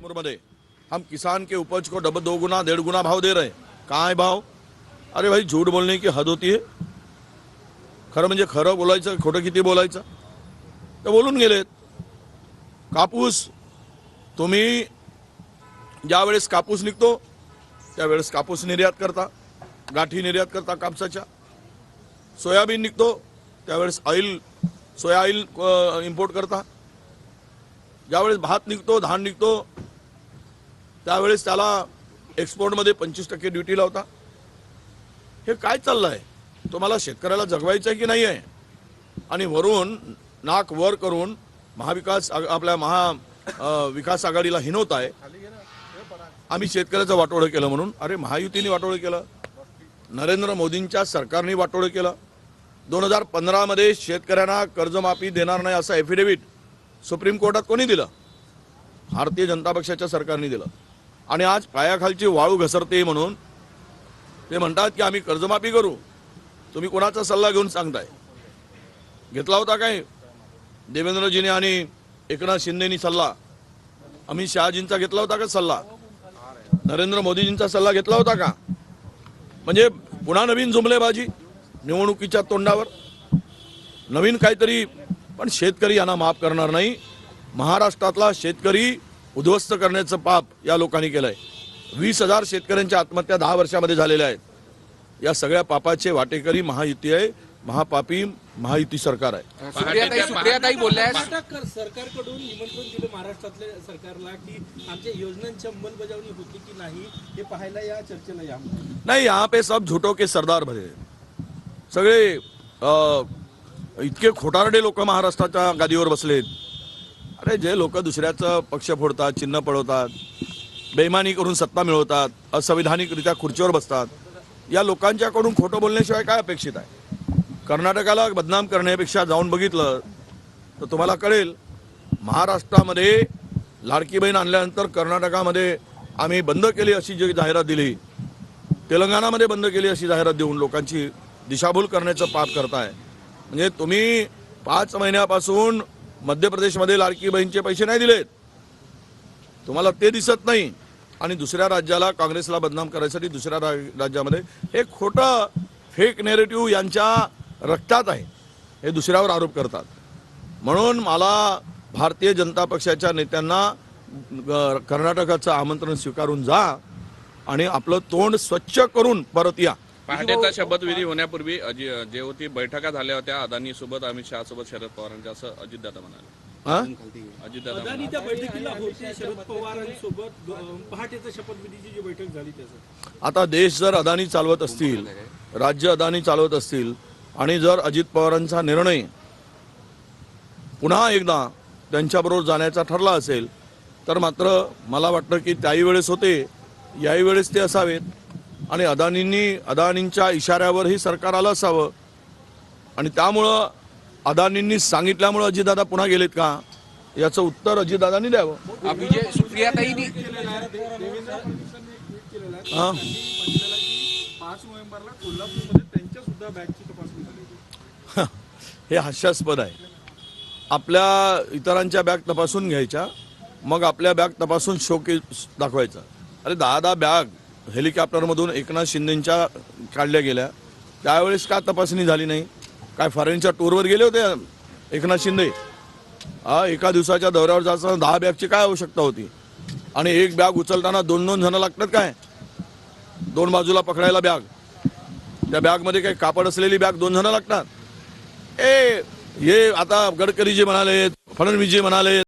नागपुर में हम किसान के उपज को डबल 2 गुना 1.5 गुना भाव दे रहे हैं। कहाँ है भाव? अरे भाई, झूठ बोलने की हद होती है। खरं म्हणजे खरं बोलायचं, खोटं किती बोलायचं ते बोलून गेलेत। कापूस, तुम्ही ज्यावेळेस कापूस निघतो त्यावेळेस कापूस निर्यात करता, गाठी निर्यात करता कापसाच्या। सोयाबीन निघतो त्यावेळेस सोया ऑइल इंपोर्ट करता। ज्यावेळेस भात निघतो, धान निघतो त्यावेळेस त्याला एक्सपोर्टमध्ये 25% ड्युटी लावता। हे काय चाललंय? तुम्हाला शेतकऱ्याला जगवायचं आहे की नाही आहे? आणि वरून नाक वर करून विकास आघाडीला हिनवताय आम्ही शेतकऱ्याचं वाटोळं केलं म्हणून। अरे, महायुतीने वाटोळं केलं, नरेंद्र मोदींच्या सरकारने वाटोळं केलं। 2015 मध्ये शेतकऱ्यांना कर्जमाफी देणार नाही असं एफिडेव्हिट सुप्रीम कोर्टात कोणी दिलं? भारतीय जनता पक्षाच्या सरकारने दिलं। आणि आज पायाखालची वाळू घसरते म्हणून ते म्हणतात की आम्ही कर्जमाफी करू। तुम्ही कोणाचा सल्ला घेऊन सांगताय? घेतला होता काय देवेंद्रजीने आणि एकनाथ शिंदेनी सल्ला? अमित शहाजींचा घेतला होता का सल्ला? नरेंद्र मोदीजींचा सल्ला घेतला होता का? म्हणजे पुन्हा नवीन जुमलेबाजी निवडणुकीच्या तोंडावर, नवीन काहीतरी। पण शेतकरी यांना माफ करणार नाही। महाराष्ट्रातला शेतकरी उद्ध्वस्त करण्याचं पाप या लोकांनी केलंय। 20,000 शेतकऱ्यांच्या आत्महत्या 10 वर्षामध्ये झालेल्या आहेत। या सगळ्या पापाचे वाटेकरी महायुती आहे, महापापी महायुती सरकार आहे। सुप्रियाताई बोलल्या सरकारकडून निमंत्रण दिलं महाराष्ट्रातल्या सरकारला की आमच्या योजनांची अंमलबजावणी होती की नाही हे पाहायला या चर्चेला या। नहीं, यहाँ पे सब झूठों के सरदार भरे सगळे इतके खोटारडे लोक महाराष्ट्राच्या गादीवर बसलेत। अरे, जे लोक दुसऱ्याचं पक्ष फोडतात, चिन्ह पळवतात, बेईमानी करून सत्ता मिळवतात, असंविधानिकरित्या खुर्चीवर बसतात, या लोकांच्याकडून खोटं बोलण्याशिवाय काय अपेक्षित आहे? कर्नाटकाला बदनाम करण्यापेक्षा जाऊन बघितलं तर तुम्हाला कळेल। महाराष्ट्रामध्ये लाडकी बहीण आणल्यानंतर कर्नाटकामध्ये आम्ही बंद केली अशी जी जाहिरात दिली, तेलंगणामध्ये बंद केली अशी जाहिरात देऊन लोकांची दिशाभूल करण्याचं पाप करताय। म्हणजे तुम्ही 5 महिन्यापासून मध्य प्रदेशमध्ये लाडकी बहीणचे पैसे नाही दिलेत, तुम्हाला ते दिसत नाही। आणि दुसऱ्या राज्याला काँग्रेसला बदनाम करायसाठी दुसऱ्या राज्यामध्ये हे खोटं फेक नेरेटिव्ह यांच्या रक्तात आहे, हे दुसऱ्यावर आरोप करतात। म्हणून मला भारतीय जनता पक्षाच्या नेत्यांना कर्नाटकाचं आमंत्रण स्वीकारून जा आणि आपलं तोंड स्वच्छ करून परत या। पहाटेचा शपथविधी होण्यापूर्वी जे होती बैठका झाल्या होत्या अदानी सोबत, अमित शहा सोबत, शरद पवारांच्या, असं अजितदादा म्हणाले। अदानी त्या बैठकीला होते, शरद पवारांसोबत पहाटेचा शपथविधीची जी बैठक झाली त्याचं। आता देश जर अदानी चालवत असतील, राज्य अदानी चालवत असतील आणि जर अजित पवारांचा निर्णय पुन्हा एकदा त्यांच्याबरोबर जाण्याचा ठरला असेल तर मात्र मला वाटतं की त्याही वेळेस होते, याही वेळेस ते असावेत। आणि अदानींच्या इशाऱ्यावरही सरकार आलं असावं। आणि त्यामुळं अदानींनी सांगितल्यामुळे अजितदादा पुन्हा गेलेत का याचं उत्तर अजितदादांनी द्यावं। सुप्रियाताई 5 नोव्हेंबरला कोल्हापूरमध्ये त्यांच्या सुद्धा बॅगची तपासणी झाली। हे हास्यास्पद आहे। आपल्या इतरांच्या बॅग तपासून घ्यायच्या, मग आपल्या बॅग तपासून शोकेस दाखवायचा। अरे, 10 बॅग हेलिकॉप्टरमधून एकनाथ शिंदेंच्या काढल्या गेल्या, त्यावेळेस का तपासणी झाली नाही? काय फॉरेनच्या टूरवर गेले होते एकनाथ शिंदे? एका दिवसाच्या दौऱ्यावर जायचं 10 बॅगची काय आवश्यकता होती? आणि एक बॅग उचलताना 2-2 जण लागतात काय? 2 बाजूला पकडायला बॅग, त्या बॅगमध्ये काही कापड असलेली बॅग 2 जण लागतात? हे आता गडकरी जी म्हणाले, फडणवीस जी म्हणाले,